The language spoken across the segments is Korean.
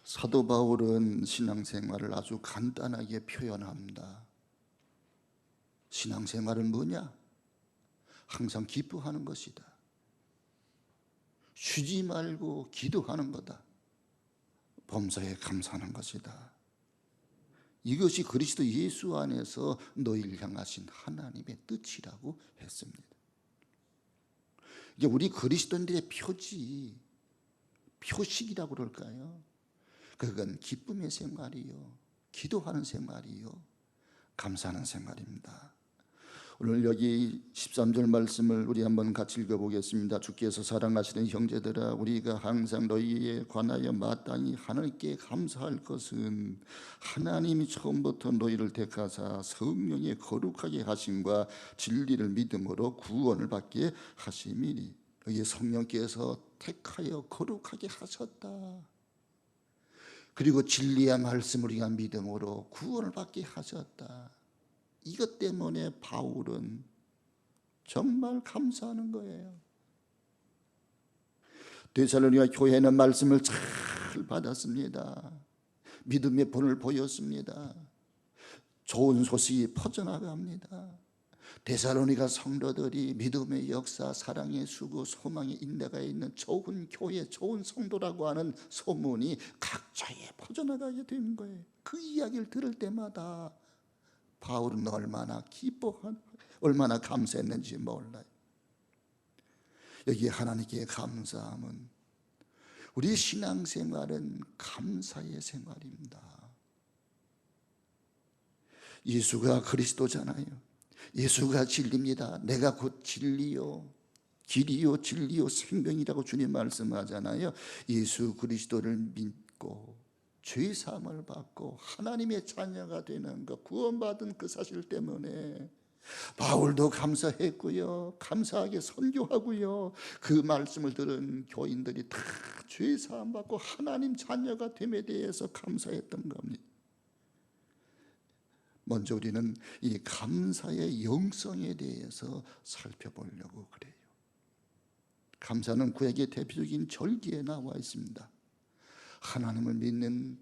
사도 바울은 신앙생활을 아주 간단하게 표현합니다. 신앙생활은 뭐냐? 항상 기뻐하는 것이다. 쉬지 말고 기도하는 거다. 범사에 감사하는 것이다. 이것이 그리스도 예수 안에서 너희를 향하신 하나님의 뜻이라고 했습니다. 이게 우리 그리스도인들의 표지, 표식이라고 그럴까요? 그건 기쁨의 생활이요, 기도하는 생활이요, 감사하는 생활입니다. 오늘 여기 13절 말씀을 우리 한번 같이 읽어보겠습니다. 주께서 사랑하시는 형제들아, 우리가 항상 너희에 관하여 마땅히 하나님께 감사할 것은 하나님이 처음부터 너희를 택하사 성령에 거룩하게 하심과 진리를 믿음으로 구원을 받게 하심이니. 여기 성령께서 택하여 거룩하게 하셨다. 그리고 진리의 말씀을 우리가 믿음으로 구원을 받게 하셨다. 이것 때문에 바울은 정말 감사하는 거예요. 데살로니가 교회는 말씀을 잘 받았습니다. 믿음의 본을 보였습니다. 좋은 소식이 퍼져나갑니다. 데살로니가 성도들이 믿음의 역사, 사랑의 수고, 소망의 인내가 있는 좋은 교회, 좋은 성도라고 하는 소문이 각처에 퍼져나가게 되는 거예요. 그 이야기를 들을 때마다 바울은 얼마나 감사했는지 몰라요. 여기 하나님께 감사함은, 우리 신앙생활은 감사의 생활입니다. 예수가 그리스도잖아요. 예수가 진리입니다. 내가 곧 진리요, 길이요, 진리요, 생명이라고 주님 말씀하잖아요. 예수 그리스도를 믿고 죄사함을 받고 하나님의 자녀가 되는 것, 구원받은 그 사실 때문에 바울도 감사했고요, 감사하게 선교하고요, 그 말씀을 들은 교인들이 다 죄사함 받고 하나님 자녀가 됨에 대해서 감사했던 겁니다. 먼저 우리는 이 감사의 영성에 대해서 살펴보려고 그래요. 감사는 구약의 대표적인 절기에 나와 있습니다. 하나님을 믿는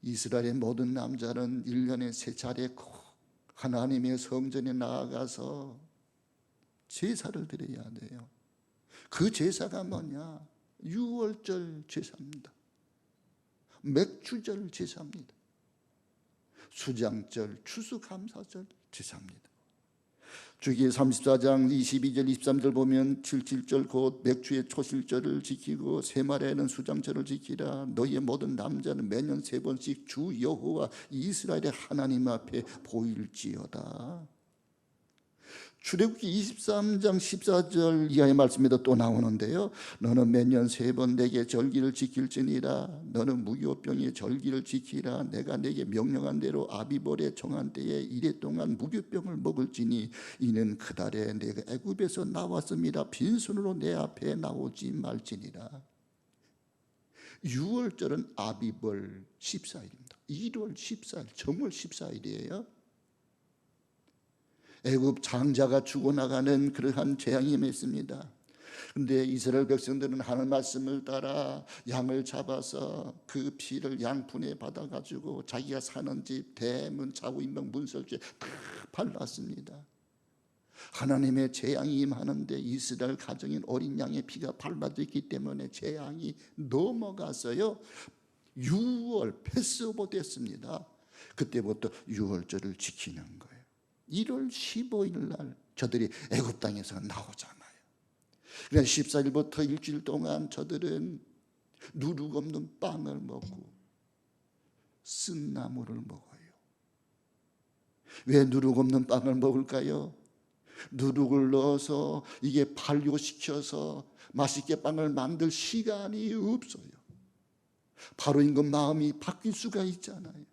이스라엘의 모든 남자는 1년에 3차례 꼭 하나님의 성전에 나아가서 제사를 드려야 돼요. 그 제사가 뭐냐? 유월절 제사입니다. 맥주절 제사입니다. 수장절, 추수감사절 제사입니다. 주기 34장 22절 23절 보면 77절 곧 맥주의 초실절을 지키고 세마리에는 수장절을 지키라. 너희의 모든 남자는 매년 3번씩 주 여호와 이스라엘의 하나님 앞에 보일지어다. 출애굽기 23장 14절 이하의 말씀에도 또 나오는데요, 너는 매년 3번 내게 절기를 지킬지니라. 너는 무교병의 절기를 지키라. 내가 내게 명령한 대로 아비벌의 정한 때에 이래 동안 무교병을 먹을지니 이는 그 달에 내가 애굽에서 나왔습니다. 빈손으로 내 앞에 나오지 말지니라. 6월절은 아비벌 14일입니다. 1월 14일, 정월 14일이에요. 애굽 장자가 죽어나가는 그러한 재앙이 맺습니다. 그런데 이스라엘 백성들은 하는 말씀을 따라 양을 잡아서 그 피를 양푼에 받아가지고 자기가 사는 집, 대문, 자우임명, 문설주에 다 발랐습니다. 하나님의 재앙이 임하는데 이스라엘 가정인 어린 양의 피가 발라져 있기 때문에 재앙이 넘어가서요, 6월 패스오버 됐습니다. 그때부터 6월절을 지키는 거예요. 1월 15일 날 저들이 애굽 땅에서 나오잖아요. 그러니까 14일부터 일주일 동안 저들은 누룩 없는 빵을 먹고 쓴 나물을 먹어요. 왜 누룩 없는 빵을 먹을까요? 누룩을 넣어서 이게 발효시켜서 맛있게 빵을 만들 시간이 없어요. 바로 인간 마음이 바뀔 수가 있잖아요.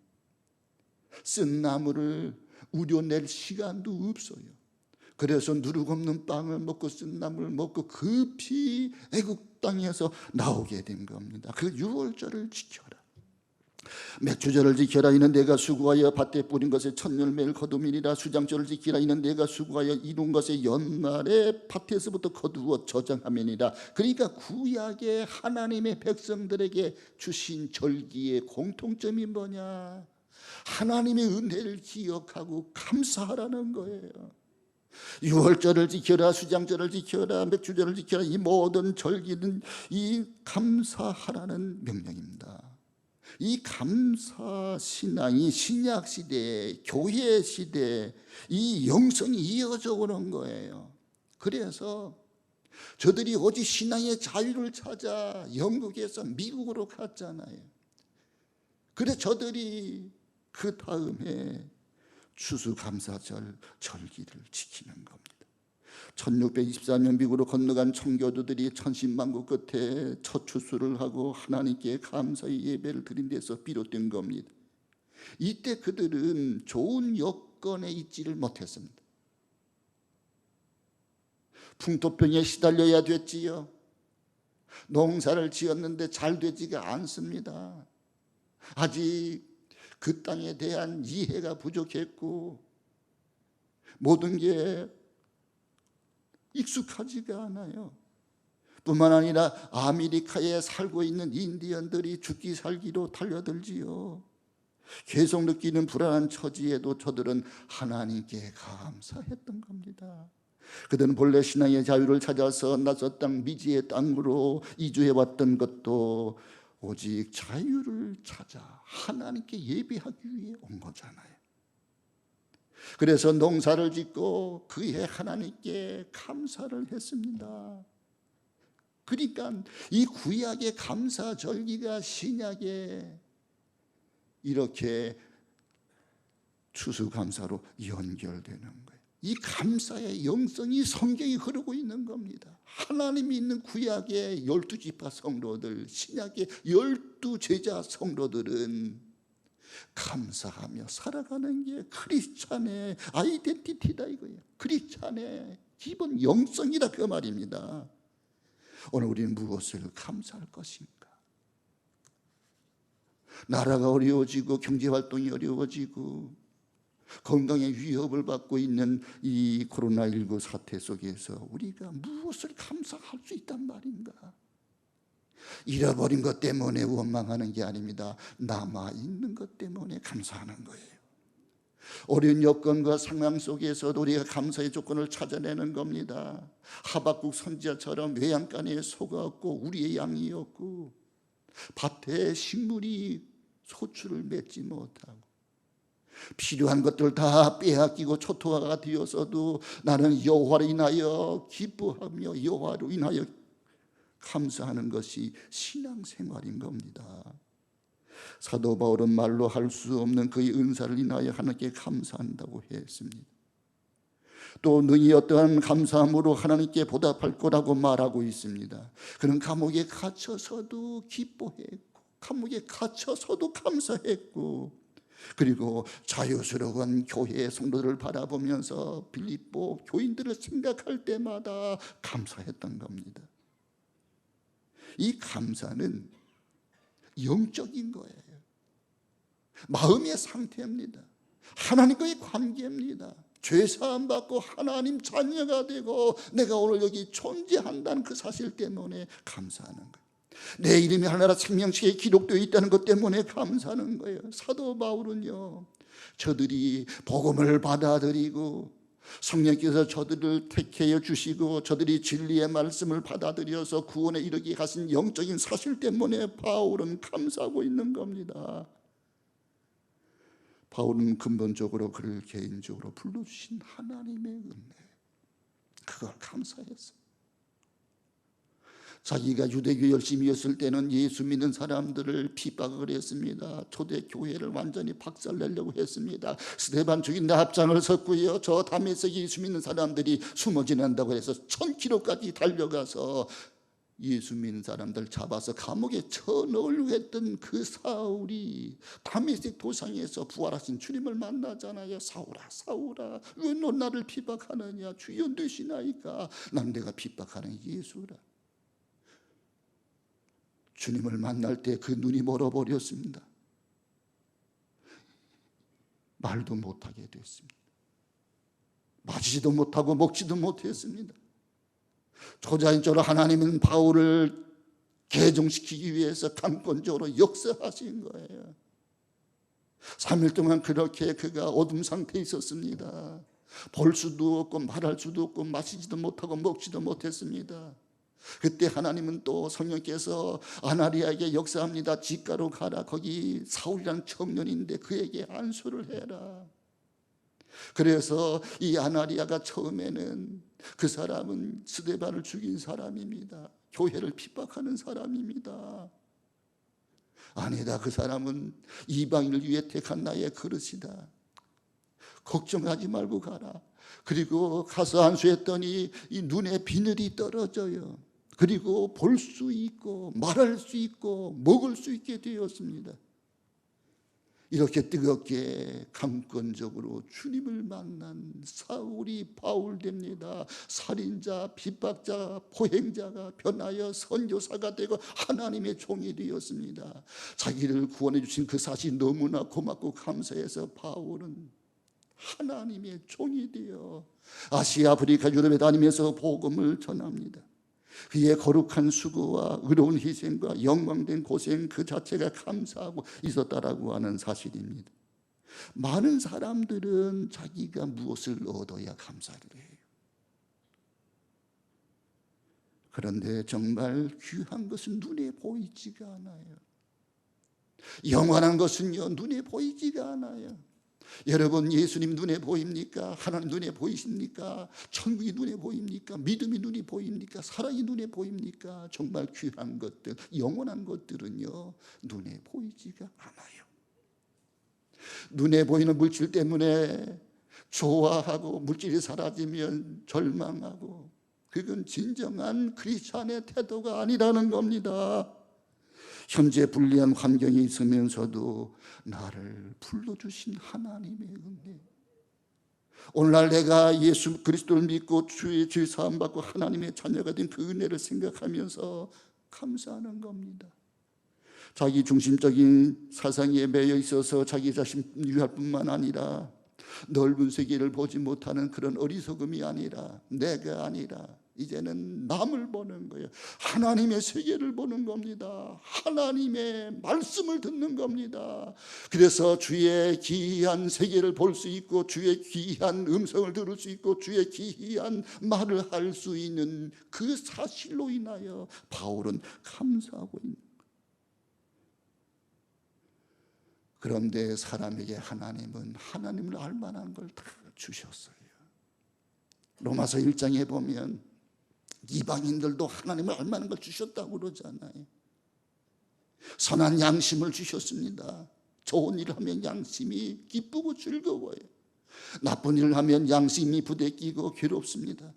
쓴 나물을 우려낼 시간도 없어요. 그래서 누룩 없는 빵을 먹고 쓴 나물을 먹고 급히 애굽 땅에서 나오게 된 겁니다. 그 유월절을 지켜라. 맥주절을 지켜라 이는 내가 수고하여 밭에 뿌린 것에 첫 열매를 거두미니라. 수장절을 지키라 이는 내가 수고하여 이룬 것에 연말에 밭에서부터 거두어 저장하면이라. 그러니까 구약의 하나님의 백성들에게 주신 절기의 공통점이 뭐냐? 하나님의 은혜를 기억하고 감사하라는 거예요. 유월절을 지켜라, 수장절을 지켜라, 맥주절을 지켜라, 이 모든 절기는 이 감사하라는 명령입니다. 이 감사 신앙이 신약 시대, 교회 시대 이 영성이 이어져 오는 거예요. 그래서 저들이 오직 신앙의 자유를 찾아 영국에서 미국으로 갔잖아요. 그래서 저들이 그 다음에 추수감사절 절기를 지키는 겁니다. 1624년 미국으로 건너간 청교도들이 천신만고 끝에 첫 추수를 하고 하나님께 감사의 예배를 드린 데서 비롯된 겁니다. 이때 그들은 좋은 여건에 있지를 못했습니다. 풍토병에 시달려야 됐지요. 농사를 지었는데 잘 되지가 않습니다. 아직 그 땅에 대한 이해가 부족했고 모든 게 익숙하지가 않아요. 뿐만 아니라 아메리카에 살고 있는 인디언들이 죽기 살기로 달려들지요. 계속 느끼는 불안한 처지에도 저들은 하나님께 감사했던 겁니다. 그들은 본래 신앙의 자유를 찾아서 낯선 땅 미지의 땅으로 이주해 왔던 것도 오직 자유를 찾아 하나님께 예배하기 위해 온 거잖아요. 그래서 농사를 짓고 그해 하나님께 감사를 했습니다. 그러니까 이 구약의 감사 절기가 신약에 이렇게 추수감사로 연결되는 거예요. 이 감사의 영성이 성경이 흐르고 있는 겁니다. 하나님이 있는 구약의 12지파 성도들, 신약의 12제자 성도들은 감사하며 살아가는 게 크리스찬의 아이덴티티다 이거예요. 크리스찬의 기본 영성이다 그 말입니다. 오늘 우리는 무엇을 감사할 것인가? 나라가 어려워지고 경제활동이 어려워지고 건강의 위협을 받고 있는 이 코로나19 사태 속에서 우리가 무엇을 감사할 수 있단 말인가? 잃어버린 것 때문에 원망하는 게 아닙니다. 남아있는 것 때문에 감사하는 거예요. 어려운 여건과 상황 속에서도 우리가 감사의 조건을 찾아내는 겁니다. 하박국 선지자처럼 외양간에 소가 없고 우리의 양이었고 밭에 식물이 소출을 맺지 못하고 필요한 것들 다 빼앗기고 초토화가 되어서도 나는 여호와로 인하여 기뻐하며 여호와로 인하여 감사하는 것이 신앙생활인 겁니다. 사도 바울은 말로 할 수 없는 그의 은사를 인하여 하나님께 감사한다고 했습니다. 또 너희 어떠한 감사함으로 하나님께 보답할 거라고 말하고 있습니다. 그는 감옥에 갇혀서도 기뻐했고 감옥에 갇혀서도 감사했고 그리고 자유스러운 교회의 성도들을 바라보면서 빌립보 교인들을 생각할 때마다 감사했던 겁니다. 이 감사는 영적인 거예요. 마음의 상태입니다. 하나님과의 관계입니다. 죄사함 받고 하나님 자녀가 되고 내가 오늘 여기 존재한다는 그 사실 때문에 감사하는 거예요. 내 이름이 하나라 생명책에 기록되어 있다는 것 때문에 감사하는 거예요. 사도 바울은요, 저들이 복음을 받아들이고 성령께서 저들을 택해 주시고 저들이 진리의 말씀을 받아들여서 구원에 이르게 하신 영적인 사실 때문에 바울은 감사하고 있는 겁니다. 바울은 근본적으로 그를 개인적으로 불러주신 하나님의 은혜, 그걸 감사했어요. 자기가 유대교 열심이었을 때는 예수 믿는 사람들을 핍박을 했습니다. 초대교회를 완전히 박살내려고 했습니다. 스데반 죽인데 앞장을 섰고요. 저 다메섹에 예수 믿는 사람들이 숨어 지낸다고 해서 1000km까지 달려가서 예수 믿는 사람들 잡아서 감옥에 쳐넣으려고 했던 그 사울이 다메섹 도상에서 부활하신 주님을 만나잖아요. 사울아 사울아 왜 너 나를 핍박하느냐? 주여 되시나이까? 난 내가 핍박하는 예수라. 주님을 만날 때 그 눈이 멀어버렸습니다. 말도 못하게 됐습니다. 마시지도 못하고 먹지도 못했습니다. 초자연적으로 하나님은 바울을 개종시키기 위해서 강권적으로 역사하신 거예요. 3일 동안 그렇게 그가 어둠 상태에 있었습니다. 볼 수도 없고 말할 수도 없고 마시지도 못하고 먹지도 못했습니다. 그때 하나님은 또 성령께서 아나니아에게 역사합니다. 직가로 가라. 거기 사울이라는 청년인데 그에게 안수를 해라. 그래서 이 아나니아가 처음에는 그 사람은 스데반을 죽인 사람입니다. 교회를 핍박하는 사람입니다. 아니다, 그 사람은 이방인을 위해 택한 나의 그릇이다. 걱정하지 말고 가라. 그리고 가서 안수했더니 이 눈에 비늘이 떨어져요. 그리고 볼 수 있고 말할 수 있고 먹을 수 있게 되었습니다. 이렇게 뜨겁게 강권적으로 주님을 만난 사울이 바울 됩니다. 살인자, 핍박자, 포행자가 변하여 선교사가 되고 하나님의 종이 되었습니다. 자기를 구원해 주신 그 사실이 너무나 고맙고 감사해서 바울은 하나님의 종이 되어 아시아, 아프리카, 유럽에 다니면서 복음을 전합니다. 그의 거룩한 수고와 의로운 희생과 영광된 고생 그 자체가 감사하고 있었다라고 하는 사실입니다. 많은 사람들은 자기가 무엇을 얻어야 감사를 해요. 그런데 정말 귀한 것은 눈에 보이지가 않아요. 영원한 것은요, 눈에 보이지가 않아요. 여러분, 예수님 눈에 보입니까? 하나님 눈에 보이십니까? 천국이 눈에 보입니까? 믿음이 눈에 보입니까? 사랑이 눈에 보입니까? 정말 귀한 것들, 영원한 것들은요, 눈에 보이지가 않아요. 눈에 보이는 물질 때문에 좋아하고 물질이 사라지면 절망하고, 그건 진정한 크리스찬의 태도가 아니라는 겁니다. 현재 불리한 환경이 있으면서도 나를 불러주신 하나님의 은혜, 오늘날 내가 예수 그리스도를 믿고 주의 죄 사함 받고 하나님의 자녀가 된 그 은혜를 생각하면서 감사하는 겁니다. 자기 중심적인 사상에 매여 있어서 자기 자신 유할 뿐만 아니라 넓은 세계를 보지 못하는 그런 어리석음이 아니라, 내가 아니라 이제는 남을 보는 거예요. 하나님의 세계를 보는 겁니다. 하나님의 말씀을 듣는 겁니다. 그래서 주의 기이한 세계를 볼 수 있고, 주의 기이한 음성을 들을 수 있고, 주의 기이한 말을 할 수 있는 그 사실로 인하여 바울은 감사하고 있는 거예요. 그런데 사람에게 하나님은 하나님을 알 만한 걸 다 주셨어요. 로마서 1장에 보면 이방인들도 하나님을 알 만한 걸 주셨다고 그러잖아요. 선한 양심을 주셨습니다. 좋은 일을 하면 양심이 기쁘고 즐거워요. 나쁜 일을 하면 양심이 부대끼고 괴롭습니다.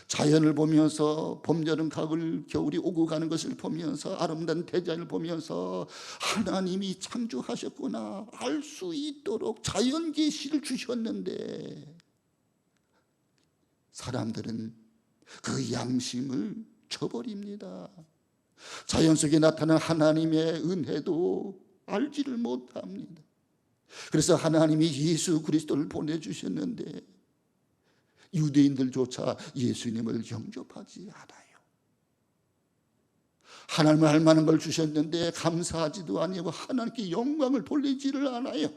자연을 보면서 봄, 여름, 가을, 겨울이 오고 가는 것을 보면서 아름다운 대자연을 보면서 하나님이 창조하셨구나 알 수 있도록 자연 계시를 주셨는데, 사람들은 그 양심을 저버립니다. 자연 속에 나타난 하나님의 은혜도 알지를 못합니다. 그래서 하나님이 예수 그리스도를 보내주셨는데 유대인들조차 예수님을 영접하지 않아요. 하나님을 알 만한 걸 주셨는데 감사하지도 아니하고 하나님께 영광을 돌리지를 않아요.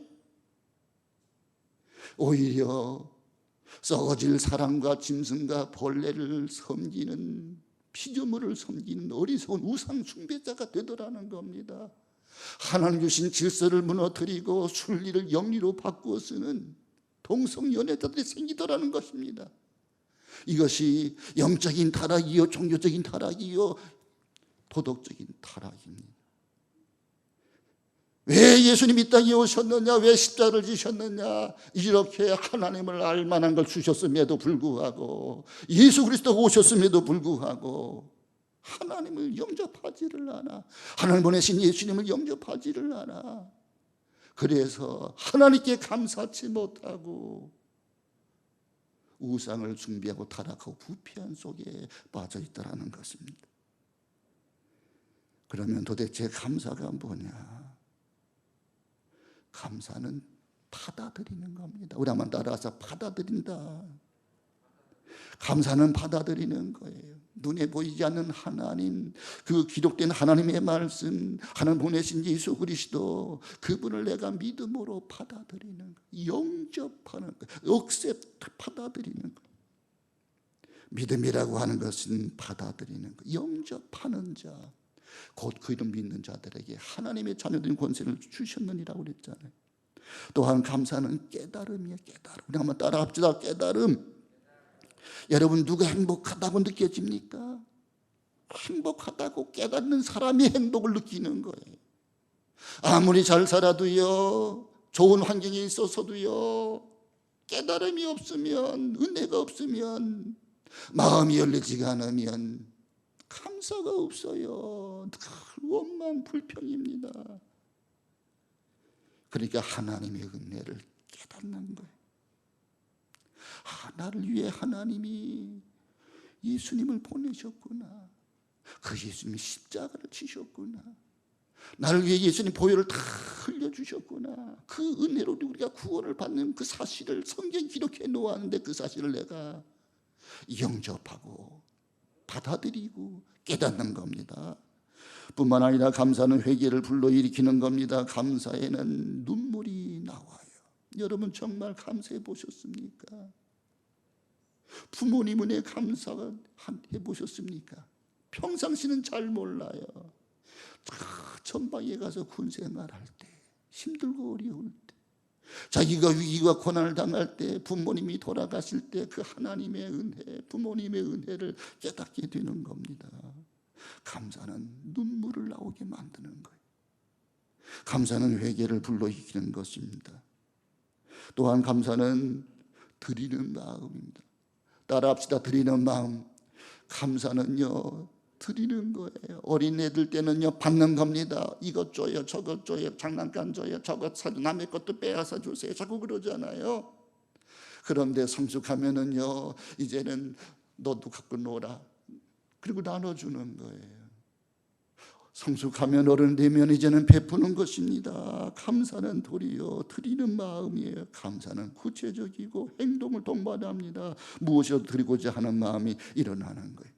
오히려 썩어질 사람과 짐승과 벌레를 섬기는, 피조물을 섬기는 어리석은 우상 숭배자가 되더라는 겁니다. 하나님 주신 질서를 무너뜨리고 순리를 영리로 바꾸어 쓰는 동성연애자들이 생기더라는 것입니다. 이것이 영적인 타락이요, 종교적인 타락이요, 도덕적인 타락입니다. 왜 예수님이 이 땅에 오셨느냐, 왜 십자가를 지셨느냐, 이렇게 하나님을 알 만한 걸 주셨음에도 불구하고, 예수 그리스도가 오셨음에도 불구하고 하나님을 영접하지를 않아. 하나님 보내신 예수님을 영접하지를 않아. 그래서 하나님께 감사치 못하고 우상을 숭배하고 타락하고 부패한 속에 빠져 있다라는 것입니다. 그러면 도대체 감사가 뭐냐? 감사는 받아들이는 겁니다. 우리 한번 따라서 받아들인다. 감사는 받아들이는 거예요. 눈에 보이지 않는 하나님, 그 기록된 하나님의 말씀, 하나님 보내신 예수 그리스도, 그분을 내가 믿음으로 받아들이는 거예요. 영접하는 거예요. 억셉트, 받아들이는 거예요. 믿음이라고 하는 것은 받아들이는 거예요. 영접하는 자, 곧 그 이름 믿는 자들에게 하나님의 자녀된 권세를 주셨느니라고 그랬잖아요. 또한 감사는 깨달음이에요. 깨달음. 우리 한번 따라합시다. 깨달음. 여러분, 누가 행복하다고 느껴집니까? 행복하다고 깨닫는 사람이 행복을 느끼는 거예요. 아무리 잘 살아도요, 좋은 환경에 있어서도요, 깨달음이 없으면, 은혜가 없으면, 마음이 열리지가 않으면 감사가 없어요. 늘 원망 불평입니다. 그러니까 하나님의 은혜를 깨닫는 거예요. 나를 위해 하나님이 예수님을 보내셨구나. 그 예수님이 십자가를 지셨구나. 나를 위해 예수님 보혈을 다 흘려주셨구나. 그 은혜로 우리가 구원을 받는 그 사실을 성경에 기록해 놓았는데, 그 사실을 내가 영접하고 받아들이고 깨닫는 겁니다. 뿐만 아니라 감사는 회개를 불러일으키는 겁니다. 감사에는 눈물이 나와요. 여러분, 정말 감사해 보셨습니까? 부모님 은혜 감사해 보셨습니까? 평상시는 잘 몰라요. 전방에 가서 군생활할 때, 힘들고 어려울 때, 자기가 위기와 고난을 당할 때, 부모님이 돌아가실 때 그 하나님의 은혜, 부모님의 은혜를 깨닫게 되는 겁니다. 감사는 눈물을 나오게 만드는 거예요. 감사는 회개를 불러일으키는 것입니다. 또한 감사는 드리는 마음입니다. 따라합시다. 드리는 마음. 감사는요, 드리는 거예요. 어린애들 때는요, 받는 겁니다. 이것 줘요, 저것 줘요, 장난감 줘요, 저것 사줘, 남의 것도 빼앗아 주세요, 자꾸 그러잖아요. 그런데 성숙하면은요, 이제는 너도 갖고 놀아, 그리고 나눠주는 거예요. 성숙하면, 어른 되면 이제는 베푸는 것입니다. 감사는 도리어 드리는 마음이에요. 감사는 구체적이고 행동을 동반합니다. 무엇이라도 드리고자 하는 마음이 일어나는 거예요.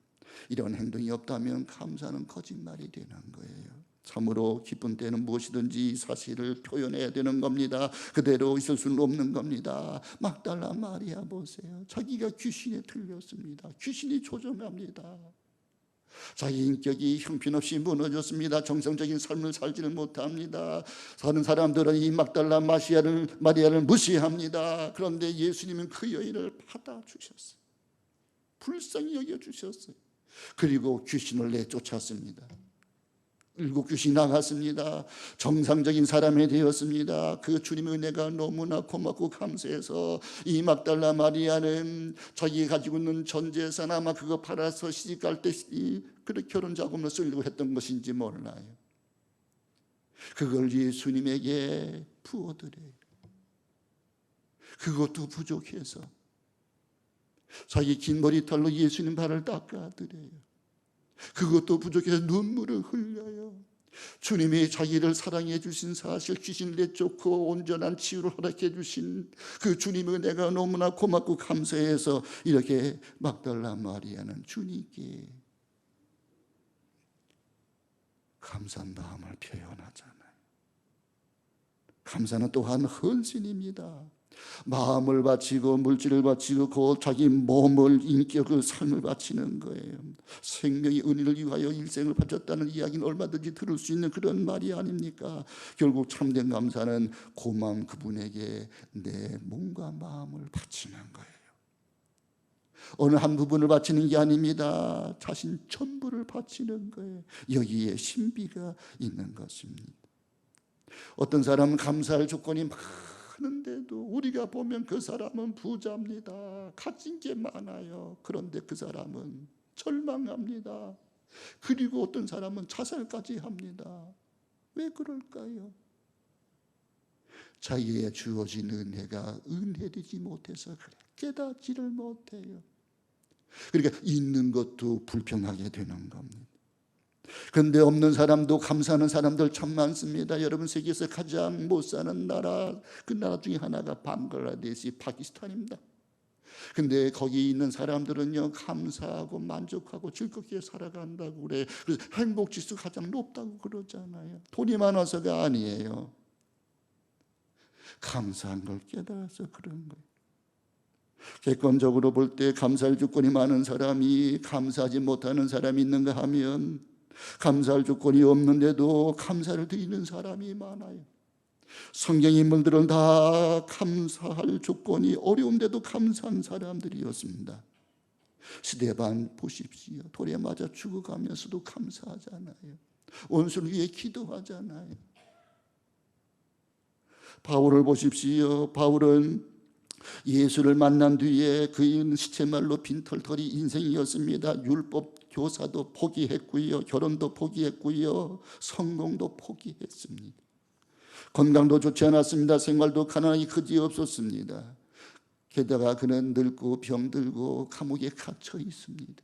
이런 행동이 없다면 감사는 거짓말이 되는 거예요. 참으로 기쁜 때는 무엇이든지 사실을 표현해야 되는 겁니다. 그대로 있을 수는 없는 겁니다. 막달라 마리아 보세요. 자기가 귀신에 들렸습니다. 귀신이 조종합니다. 자기 인격이 형편없이 무너졌습니다. 정상적인 삶을 살지를 못합니다. 사는 사람들은 이 막달라 마리아를 무시합니다. 그런데 예수님은 그 여인을 받아주셨어요. 불쌍히 여겨주셨어요. 그리고 귀신을 내쫓았습니다. 7 귀신이 나갔습니다. 정상적인 사람이 되었습니다. 그 주님의 은혜가 너무나 고맙고 감사해서 이 막달라 마리아는 자기가 가지고 있는 전 재산, 아마 그거 팔아서 시집갈 때 그렇게 결혼 자금으로 쓰려고 했던 것인지 몰라요. 그걸 예수님에게 부어드려요. 그것도 부족해서 자기 긴 머리털로 예수님 발을 닦아드려요. 그것도 부족해서 눈물을 흘려요. 주님이 자기를 사랑해 주신 사실, 귀신을 내쫓고 온전한 치유를 허락해 주신 그 주님의 은혜가 너무나 고맙고 감사해서 이렇게 막달라 마리아는 주님께 감사한 마음을 표현하잖아요. 감사는 또한 헌신입니다. 마음을 바치고 물질을 바치고 곧 자기 몸을, 인격을, 삶을 바치는 거예요. 생명의 은혜를 위하여 일생을 바쳤다는 이야기는 얼마든지 들을 수 있는 그런 말이 아닙니까? 결국 참된 감사는 고마운 그분에게 내 몸과 마음을 바치는 거예요. 어느 한 부분을 바치는 게 아닙니다. 자신 전부를 바치는 거예요. 여기에 신비가 있는 것입니다. 어떤 사람은 감사할 조건이 많은데도 우리가 보면 그 사람은 부자입니다. 가진 게 많아요. 그런데 그 사람은 절망합니다. 그리고 어떤 사람은 자살까지 합니다. 왜 그럴까요? 자기에게 주어진 은혜가 은혜되지 못해서 그래. 깨닫지를 못해요. 그러니까 있는 것도 불평하게 되는 겁니다. 그런데 없는 사람도 감사하는 사람들 참 많습니다. 여러분, 세계에서 가장 못 사는 나라, 그 나라 중에 하나가 방글라데시, 파키스탄입니다. 근데 거기 있는 사람들은요, 감사하고 만족하고 즐겁게 살아간다고 그래. 그래서 행복지수 가장 높다고 그러잖아요. 돈이 많아서가 아니에요. 감사한 걸 깨달아서 그런 거예요. 객관적으로 볼 때 감사할 조건이 많은 사람이 감사하지 못하는 사람이 있는가 하면, 감사할 조건이 없는데도 감사를 드리는 사람이 많아요. 성경 인물들은 다 감사할 조건이 어려운데도 감사한 사람들이었습니다. 스데반 보십시오. 돌에 맞아 죽어가면서도 감사하잖아요. 원수를 위해 기도하잖아요. 바울을 보십시오. 바울은 예수를 만난 뒤에 그의 시체말로 빈털터리 인생이었습니다. 율법 교사도 포기했고요, 결혼도 포기했고요, 성공도 포기했습니다. 건강도 좋지 않았습니다. 생활도 가난하기 그지없었습니다. 게다가 그는 늙고 병들고 감옥에 갇혀 있습니다.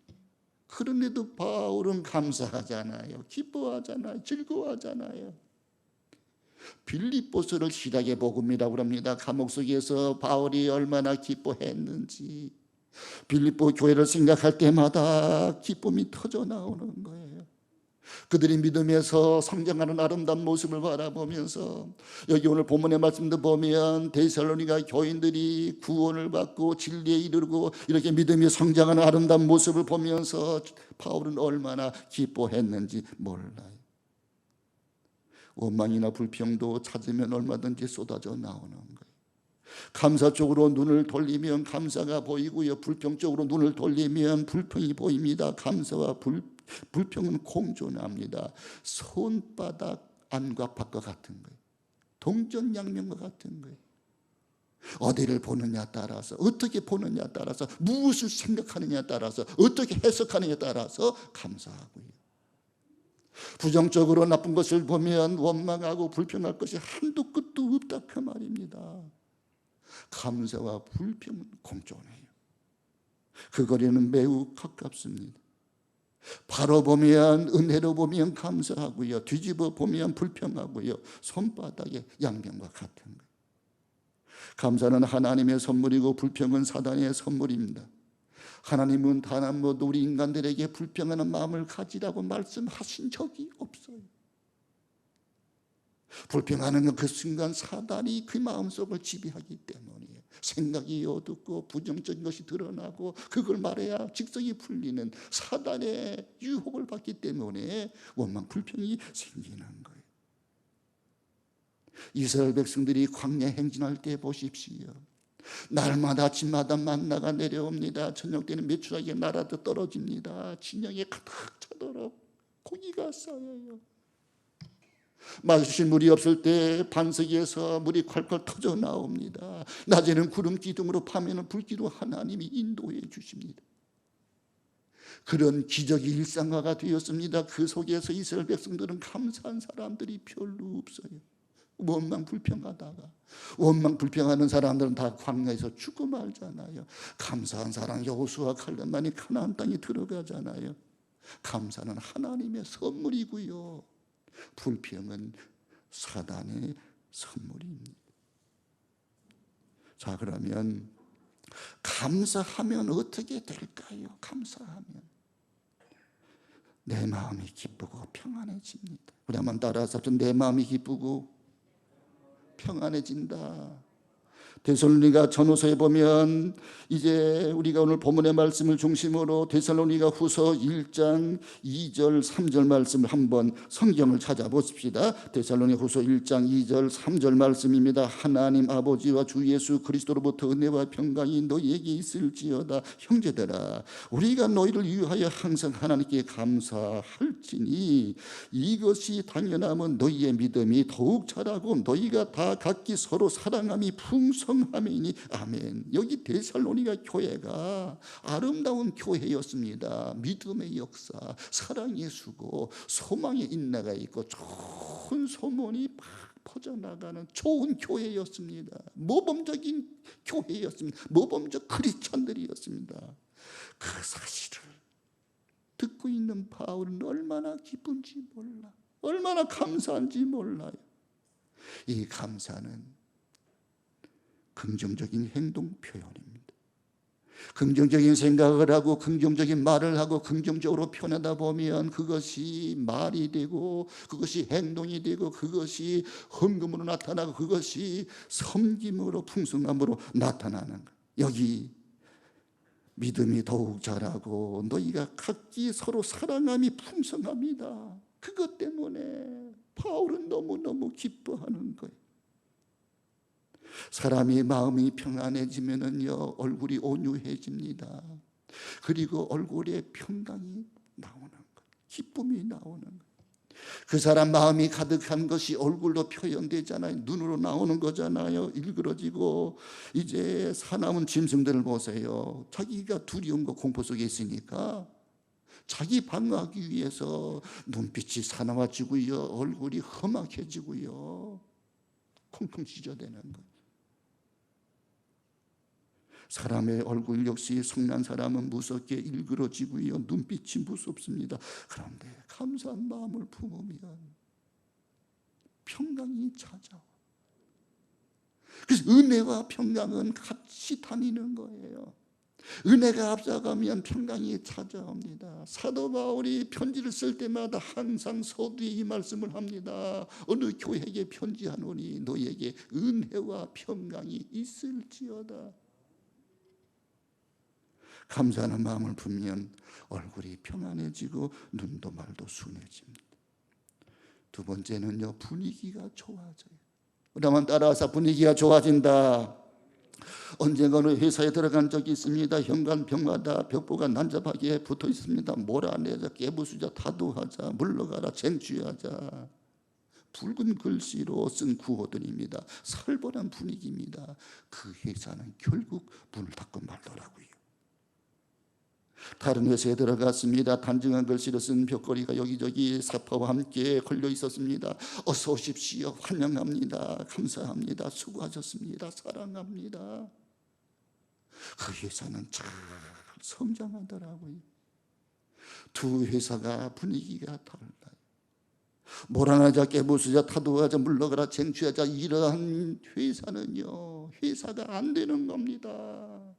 그런데도 바울은 감사하잖아요. 기뻐하잖아요. 즐거워하잖아요. 빌립보서를 시작의 복음이라고 합니다. 감옥 속에서 바울이 얼마나 기뻐했는지, 빌립보 교회를 생각할 때마다 기쁨이 터져 나오는 거예요. 그들이 믿음에서 성장하는 아름다운 모습을 바라보면서, 여기 오늘 본문의 말씀도 보면 데살로니가 교인들이 구원을 받고 진리에 이르고 이렇게 믿음이 성장하는 아름다운 모습을 보면서 바울은 얼마나 기뻐했는지 몰라요. 원망이나 불평도 찾으면 얼마든지 쏟아져 나오는 거예요. 감사 쪽으로 눈을 돌리면 감사가 보이고요, 불평 쪽으로 눈을 돌리면 불평이 보입니다. 감사와 불평은 공존합니다. 손바닥 안과 밖과 같은 거예요. 동전양면과 같은 거예요. 어디를 보느냐에 따라서, 어떻게 보느냐에 따라서, 무엇을 생각하느냐에 따라서, 어떻게 해석하느냐에 따라서 감사하고요, 부정적으로 나쁜 것을 보면 원망하고 불평할 것이 한도 끝도 없다 그 말입니다. 감사와 불평은 공존해요. 그 거리는 매우 가깝습니다. 바로 보면 은혜로 보면 감사하고요, 뒤집어 보면 불평하고요, 손바닥의 양면과 같은 거예요. 감사는 하나님의 선물이고 불평은 사단의 선물입니다. 하나님은 단 한 번도 우리 인간들에게 불평하는 마음을 가지라고 말씀하신 적이 없어요. 불평하는 그 순간 사단이 그 마음속을 지배하기 때문이에요. 생각이 어둡고 부정적인 것이 드러나고 그걸 말해야 직성이 풀리는 사단의 유혹을 받기 때문에 원망 불평이 생기는 거예요. 이스라엘 백성들이 광야 행진할 때 보십시오. 날마다 아침마다 만나가 내려옵니다. 저녁 때는 메추라기가 날아도 떨어집니다. 진영에 가득 차도록 고기가 쌓여요. 마실 물이 없을 때 반석에서 물이 콸콸 터져 나옵니다. 낮에는 구름 기둥으로, 밤에는 불기로 하나님이 인도해 주십니다. 그런 기적이 일상화가 되었습니다. 그 속에서 이스라엘 백성들은 감사한 사람들이 별로 없어요. 원망 불평하다가, 원망 불평하는 사람들은 다 광야에서 죽고 말잖아요. 감사한 사람 여호수아 칼렙만이 가나안 땅에 들어가잖아요. 감사는 하나님의 선물이고요, 불평은 사단의 선물입니다. 자, 그러면 감사하면 어떻게 될까요? 감사하면 내 마음이 기쁘고 평안해집니다. 우리 한번 따라서 내 마음이 기쁘고 평안해진다. 데살로니가 전후서에 보면 이제 우리가 오늘 본문의 말씀을 중심으로 데살로니가 후서 1장 2절 3절 말씀을 한번 성경을 찾아보십시다. 데살로니가 후서 1장 2절 3절 말씀입니다. 하나님 아버지와 주 예수 그리스도로부터 은혜와 평강이 너희에게 있을지어다. 형제들아, 우리가 너희를 위하여 항상 하나님께 감사할지니 이것이 당연하면 너희의 믿음이 더욱 자라고 너희가 다 각기 서로 사랑함이 풍성하미니. 아멘. 여기 데살로니가 교회가 아름다운 교회였습니다. 믿음의 역사, 사랑의 수고, 소망의 인내가 있고 좋은 소문이 막 퍼져나가는 좋은 교회였습니다. 모범적인 교회였습니다. 모범적 크리스찬들이었습니다. 그 사실을 듣고 있는 바울은 얼마나 기쁜지 몰라. 얼마나 감사한지 몰라요. 이 감사는 긍정적인 행동 표현입니다. 긍정적인 생각을 하고 긍정적인 말을 하고 긍정적으로 표현하다 보면 그것이 말이 되고 그것이 행동이 되고 그것이 헌금으로 나타나고 그것이 섬김으로 풍성함으로 나타나는 거예요. 여기 믿음이 더욱 자라고 너희가 각기 서로 사랑함이 풍성합니다. 그것 때문에 바울은 너무너무 기뻐하는 거예요. 사람이 마음이 평안해지면은요 얼굴이 온유해집니다. 그리고 얼굴에 평강이 나오는 거예요. 기쁨이 나오는 거예요. 그 사람 마음이 가득한 것이 얼굴로 표현되잖아요. 눈으로 나오는 거잖아요. 일그러지고. 이제 사나운 짐승들을 보세요. 자기가 두려움과 공포 속에 있으니까 자기 방어하기 위해서 눈빛이 사나워지고요 얼굴이 험악해지고요 콩콩 찢어대는 거예요. 사람의 얼굴 역시 성난 사람은 무섭게 일그러지고요 눈빛이 무섭습니다. 그런데 감사한 마음을 품으면 평강이 찾아와. 그래서 은혜와 평강은 같이 다니는 거예요. 은혜가 앞서가면 평강이 찾아옵니다. 사도 바울이 편지를 쓸 때마다 항상 서두에 이 말씀을 합니다. 어느 교회에게 편지하노니 너에게 은혜와 평강이 있을지어다. 감사하는 마음을 품으면 얼굴이 평안해지고 눈도 말도 순해집니다. 두 번째는요 분위기가 좋아져요. 우리 한번 따라서 분위기가 좋아진다. 언젠가는 회사에 들어간 적이 있습니다. 현관벽마다 벽보가 난잡하게 붙어 있습니다. 몰아내자, 깨부수자, 타도하자, 물러가라, 쟁취하자. 붉은 글씨로 쓴 구호들입니다. 살벌한 분위기입니다. 그 회사는 결국 문을 닫고 말더라고요. 다른 회사에 들어갔습니다. 단정한 글씨로 쓴 벽걸이가 여기저기 사파와 함께 걸려 있었습니다. 어서 오십시오. 환영합니다. 감사합니다. 수고하셨습니다. 사랑합니다. 그 회사는 잘 성장하더라고요. 두 회사가 분위기가 달라요. 몰아내자, 깨부수자, 타도하자, 물러가라, 쟁취하자. 이러한 회사는요 회사가 안 되는 겁니다.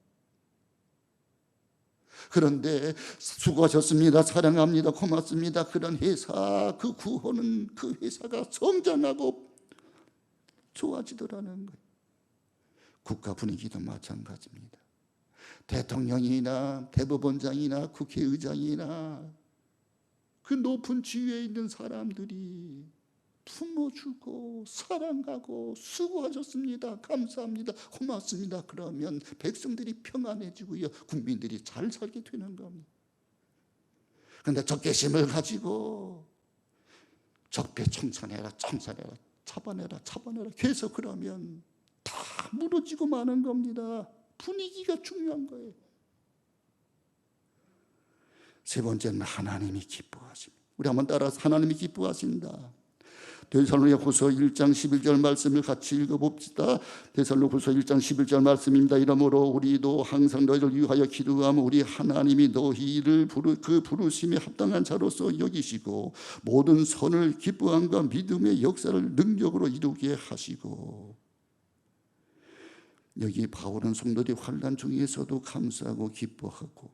그런데 수고하셨습니다. 사랑합니다. 고맙습니다. 그런 회사, 그 구호는 그 회사가 성장하고 좋아지더라는 거예요. 국가 분위기도 마찬가지입니다. 대통령이나 대법원장이나 국회의장이나 그 높은 지위에 있는 사람들이 품어주고 사랑하고 수고하셨습니다. 감사합니다. 고맙습니다. 그러면 백성들이 평안해지고요 국민들이 잘 살게 되는 겁니다. 그런데 적개심을 가지고 적폐 청산해라, 청산해라, 잡아내라, 잡아내라 계속 그러면 다 무너지고 마는 겁니다. 분위기가 중요한 거예요. 세 번째는 하나님이 기뻐하십니다. 우리 한번 따라서 하나님이 기뻐하신다. 데살로니가후서 1장 11절 말씀을 같이 읽어봅시다. 데살로니가후서 1장 11절 말씀입니다. 이러므로 우리도 항상 너희를 위하여 기도하며 우리 하나님이 너희를 그 부르심에 합당한 자로서 여기시고 모든 선을 기뻐함과 믿음의 역사를 능력으로 이루게 하시고. 여기 바울은 성도들이 환난 중에서도 감사하고 기뻐하고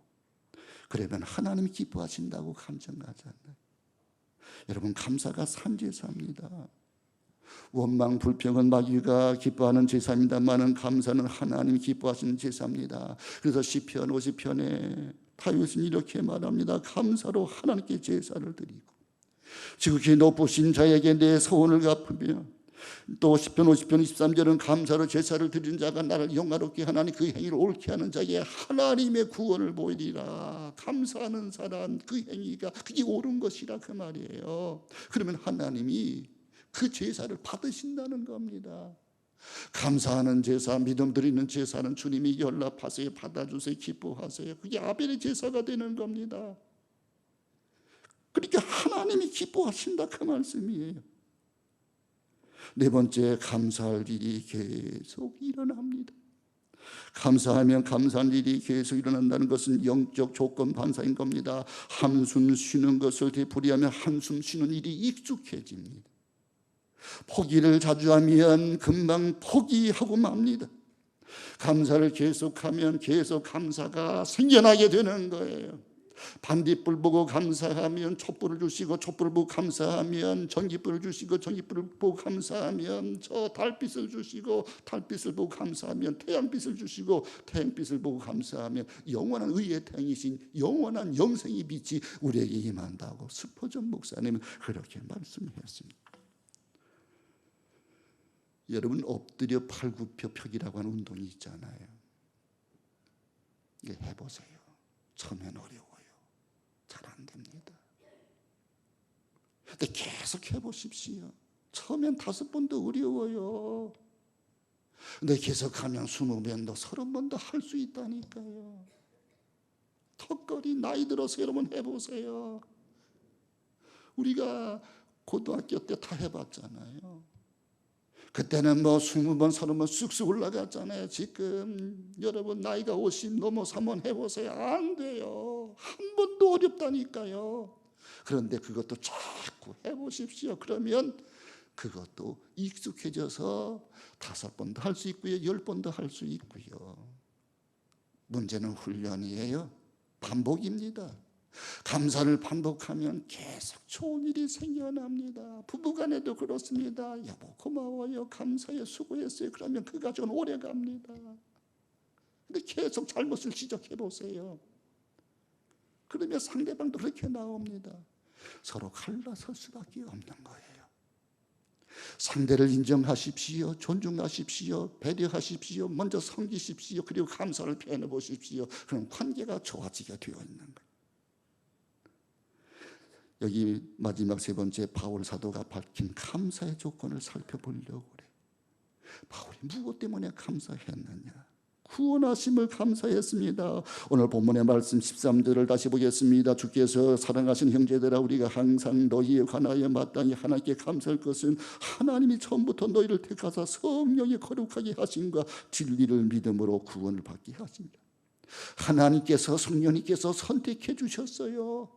그러면 하나님이 기뻐하신다고 감정하지 않나요? 여러분 감사가 산제사입니다. 원망 불평은 마귀가 기뻐하는 제사입니다만은 감사는 하나님이 기뻐하시는 제사입니다. 그래서 시편 50편에 다윗은 이렇게 말합니다. 감사로 하나님께 제사를 드리고 지극히 높으신 자에게 내 소원을 갚으며 또 시편 50편 23절은 감사로 제사를 드리는 자가 나를 영화롭게 하나니 그 행위를 옳게 하는 자에게 하나님의 구원을 보이리라. 감사하는 사람 그 행위가 그게 옳은 것이라 그 말이에요. 그러면 하나님이 그 제사를 받으신다는 겁니다. 감사하는 제사, 믿음 드리는 제사는 주님이 연락하세요. 받아주세요. 기뻐하세요. 그게 아벨의 제사가 되는 겁니다. 그러니까 하나님이 기뻐하신다 그 말씀이에요. 네 번째 감사할 일이 계속 일어납니다. 감사하면 감사한 일이 계속 일어난다는 것은 영적 조건 반사인 겁니다. 한숨 쉬는 것을 되풀이하면 한숨 쉬는 일이 익숙해집니다. 포기를 자주 하면 금방 포기하고 맙니다. 감사를 계속하면 계속 감사가 생겨나게 되는 거예요. 반딧불 보고 감사하면 촛불을 주시고, 촛불을 보고 감사하면 전기불을 주시고, 전기불을 보고 감사하면 저 달빛을 주시고, 달빛을 보고 감사하면 태양빛을 주시고, 태양빛을 보고 감사하면 영원한 의의 태양이신 영원한 영생의 빛이 우리에게 임한다고 스포전 목사님은 그렇게 말씀했습니다. 여러분, 엎드려 팔굽혀 펴기라고 하는 운동이 있잖아요. 이게 해보세요. 처음엔 어려워요. 잘 안 됩니다. 근데 계속 해보십시오. 처음엔 5번도 어려워요. 근데 계속하면 20번도 30번도 할 수 있다니까요. 턱걸이 나이 들어서 여러분 해보세요. 우리가 고등학교 때 다 해봤잖아요. 그때는 뭐 20번 30번 쑥쑥 올라갔잖아요. 지금 여러분 나이가 50 넘어서 한번 해보세요. 안 돼요. 한 번도 어렵다니까요. 그런데 그것도 자꾸 해보십시오. 그러면 그것도 익숙해져서 5번도 할 수 있고요, 10번도 할 수 있고요. 문제는 훈련이에요. 반복입니다. 감사를 반복하면 계속 좋은 일이 생겨납니다. 부부간에도 그렇습니다. 여보 고마워요, 감사해요, 수고했어요. 그러면 그 가정은 오래 갑니다. 근데 계속 잘못을 지적해 보세요. 그러면 상대방도 그렇게 나옵니다. 서로 갈라설 수밖에 없는 거예요. 상대를 인정하십시오. 존중하십시오. 배려하십시오. 먼저 섬기십시오. 그리고 감사를 표현해 보십시오. 그럼 관계가 좋아지게 되어 있는 거예요. 여기 마지막 3번째 바울 사도가 밝힌 감사의 조건을 살펴보려고 그래요. 바울이 무엇 때문에 감사했느냐? 구원하심을 감사했습니다. 오늘 본문의 말씀 13절을 다시 보겠습니다. 주께서 사랑하신 형제들아, 우리가 항상 너희에 관하여 마땅히 하나님께 감사할 것은 하나님이 처음부터 너희를 택하사 성령에 거룩하게 하심과 진리를 믿음으로 구원을 받게 하십니다. 하나님께서, 성령님께서 선택해 주셨어요.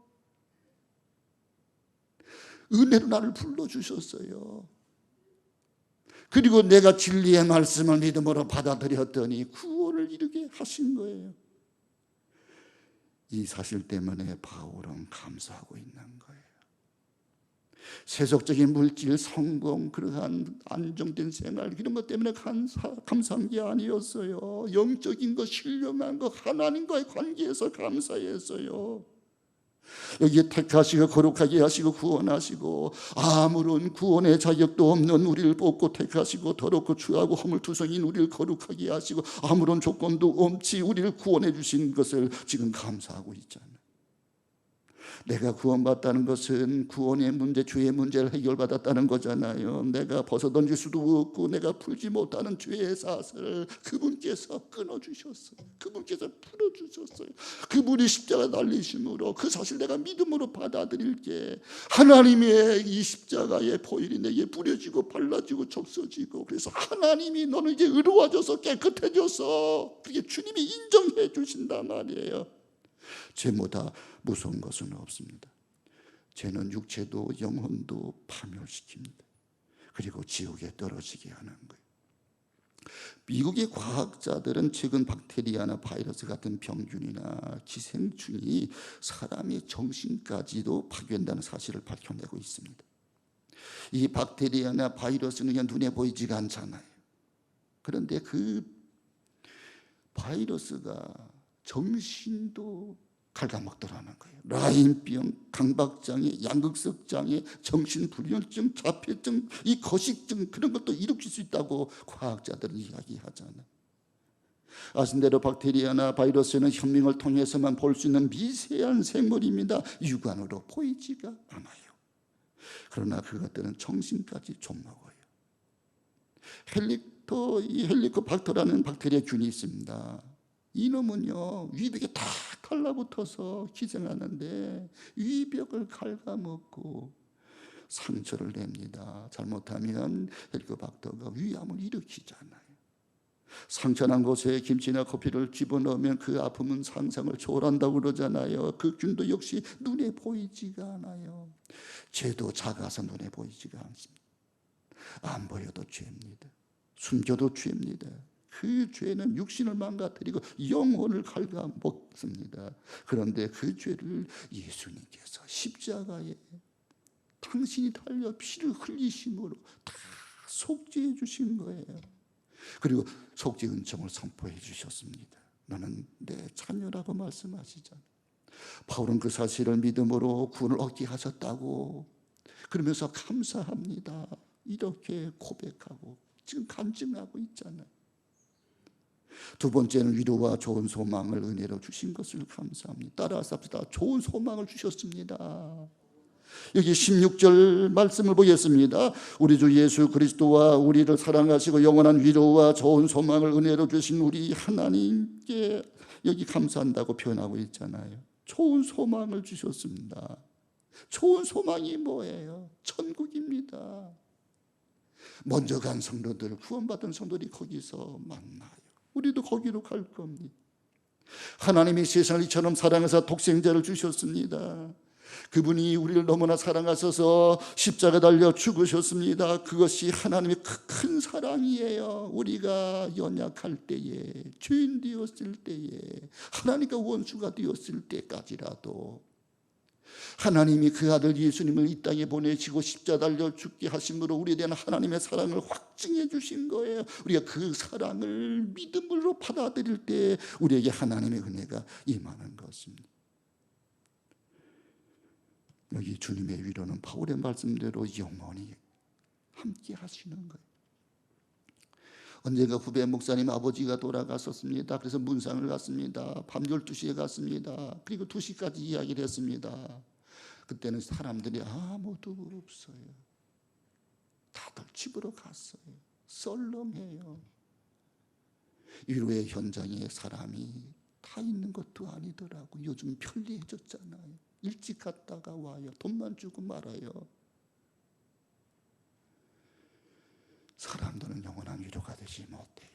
은혜로 나를 불러주셨어요. 그리고 내가 진리의 말씀을 믿음으로 받아들였더니 구원을 이루게 하신 거예요. 이 사실 때문에 바울은 감사하고 있는 거예요. 세속적인 물질, 성공, 그러한 안정된 생활, 이런 것 때문에 감사한 게 아니었어요. 영적인 것, 신령한 것, 하나님과의 관계에서 감사했어요. 여기에 택하시고 거룩하게 하시고 구원하시고, 아무런 구원의 자격도 없는 우리를 뽑고 택하시고 더럽고 추하고 허물투성인 우리를 거룩하게 하시고 아무런 조건도 없이 우리를 구원해 주신 것을 지금 감사하고 있잖아요. 내가 구원받다는 것은 구원의 문제, 죄의 문제를 해결받았다는 거잖아요. 내가 벗어던질 수도 없고 내가 풀지 못하는 죄의 사슬을 그분께서 끊어주셨어요. 그분께서 풀어주셨어요. 그분이 십자가 달리심으로 그 사실 내가 믿음으로 받아들일게. 하나님의 이 십자가의 보혈이 내게 뿌려지고 발라지고 적셔지고, 그래서 하나님이 너는 이제 의로워져서 깨끗해져서 그게 주님이 인정해 주신단 말이에요. 죄보다 무서운 것은 없습니다. 죄는 육체도 영혼도 파멸시킵니다. 그리고 지옥에 떨어지게 하는 거예요. 미국의 과학자들은 최근 박테리아나 바이러스 같은 병균이나 기생충이 사람의 정신까지도 파괴한다는 사실을 밝혀내고 있습니다. 이 박테리아나 바이러스는 그냥 눈에 보이지가 않잖아요. 그런데 그 바이러스가 정신도 갉아먹더라는 거예요. 라인병, 강박장애, 양극성장애, 정신불면증, 자폐증, 이 거식증, 그런 것도 일으킬 수 있다고 과학자들은 이야기하잖아요. 아신 대로 박테리아나 바이러스는 현미경을 통해서만 볼 수 있는 미세한 생물입니다. 육안으로 보이지가 않아요. 그러나 그것들은 정신까지 좀먹어요. 헬리코박터라는 박테리아 균이 있습니다. 이놈은요, 위벽에 다 달라붙어서 기생하는데 위벽을 갉아먹고 상처를 냅니다. 잘못하면 헬리코박터가 위암을 일으키잖아요. 상처난 곳에 김치나 커피를 집어넣으면 그 아픔은 상상을 초월한다고 그러잖아요. 그 균도 역시 눈에 보이지가 않아요. 죄도 작아서 눈에 보이지가 않습니다. 안 보여도 죄입니다. 숨겨도 죄입니다. 그 죄는 육신을 망가뜨리고 영혼을 갉아먹습니다. 그런데 그 죄를 예수님께서 십자가에 당신이 달려 피를 흘리심으로 다 속죄해 주신 거예요. 그리고 속죄 은총을 선포해 주셨습니다. 너는 내 자녀라고 말씀하시잖아요. 바울은 그 사실을 믿음으로 구원을 얻게 하셨다고 그러면서 감사합니다 이렇게 고백하고 지금 간증하고 있잖아요. 두 번째는 위로와 좋은 소망을 은혜로 주신 것을 감사합니다. 따라서 합시다. 좋은 소망을 주셨습니다. 여기 16절 말씀을 보겠습니다. 우리 주 예수 그리스도와 우리를 사랑하시고 영원한 위로와 좋은 소망을 은혜로 주신 우리 하나님께 여기 감사한다고 표현하고 있잖아요. 좋은 소망을 주셨습니다. 좋은 소망이 뭐예요? 천국입니다. 먼저 간 성도들, 구원받은 성도들이 거기서 만나요. 우리도 거기로 갈 겁니다. 하나님이 세상을 이처럼 사랑하사 독생자를 주셨습니다. 그분이 우리를 너무나 사랑하셔서 십자가 달려 죽으셨습니다. 그것이 하나님의 큰 사랑이에요. 우리가 연약할 때에, 죄인 되었을 때에, 하나님과 원수가 되었을 때까지라도 하나님이 그 아들 예수님을 이 땅에 보내시고 십자가 달려 죽게 하심으로 우리에 대한 하나님의 사랑을 확증해 주신 거예요. 우리가 그 사랑을 믿음으로 받아들일 때 우리에게 하나님의 은혜가 임하는 것입니다. 여기 주님의 위로는 바울의 말씀대로 영원히 함께 하시는 거예요. 언젠가 후배 목사님 아버지가 돌아갔었습니다. 그래서 문상을 갔습니다. 밤 12시에 갔습니다. 그리고 2시까지 이야기를 했습니다. 그때는 사람들이 아무도 없어요. 다들 집으로 갔어요. 썰렁해요. 위로의 현장에 사람이 다 있는 것도 아니더라고. 요즘 편리해졌잖아요. 일찍 갔다가 와요. 돈만 주고 말아요. 사람들은 영원한 위로가 되지 못해요.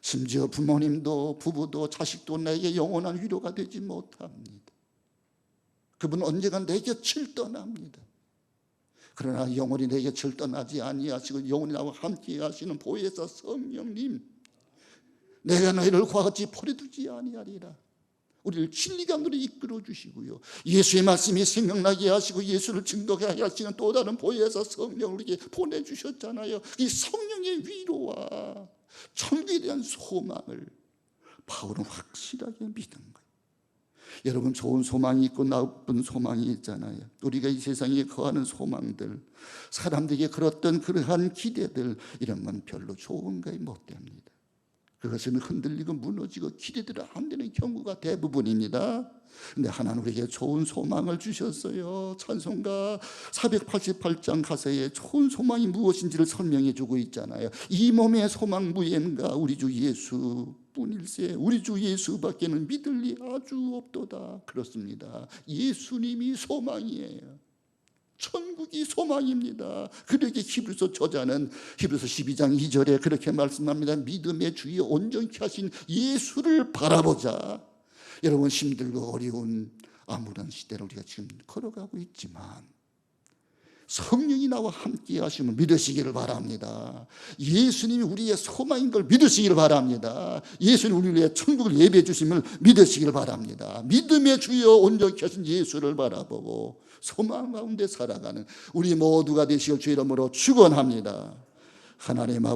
심지어 부모님도 부부도 자식도 내게 영원한 위로가 되지 못합니다. 그분은 언젠가 내 곁을 떠납니다. 그러나 영원히 내 곁을 떠나지 아니하시고 영원히 나와 함께 하시는 보혜사 성령님, 내가 너희를 그와 같이 버려두지 아니하리라. 우리를 진리감으로 이끌어 주시고요, 예수의 말씀이 생각나게 하시고 예수를 증거하게 하시는 또 다른 보혜사 성령을 우리에게 보내주셨잖아요. 이 성령의 위로와 천국에 대한 소망을 바울은 확실하게 믿은 거예요. 여러분, 좋은 소망이 있고 나쁜 소망이 있잖아요. 우리가 이 세상에 거하는 소망들, 사람들에게 걸었던 그러한 기대들, 이런 건 별로 좋은 거에 못 됩니다. 그것은 흔들리고 무너지고 기대대로 안 되는 경우가 대부분입니다. 근데 하나님 우리에게 좋은 소망을 주셨어요. 찬송가 488장 가사에 좋은 소망이 무엇인지를 설명해 주고 있잖아요. 이 몸의 소망 무엠가 우리 주 예수 뿐일세. 우리 주 예수밖에는 믿을 리 아주 없도다. 그렇습니다. 예수님이 소망이에요. 천국이 소망입니다. 그렇게 히브리서 저자는 히브리서 12장 2절에 그렇게 말씀합니다. 믿음의 주여 온전케 하신 예수를 바라보자. 여러분, 힘들고 어려운 아무런 시대를 우리가 지금 걸어가고 있지만 성령이 나와 함께 하심을 믿으시기를 바랍니다. 예수님이 우리의 소망인 걸 믿으시기를 바랍니다. 예수님 우리를 위해 천국을 예배해 주심을 믿으시기를 바랍니다. 믿음의 주여 온전케 하신 예수를 바라보고 소망 가운데 살아가는 우리 모두가 되시길 주 이름으로 축원합니다. 하나님 아버지,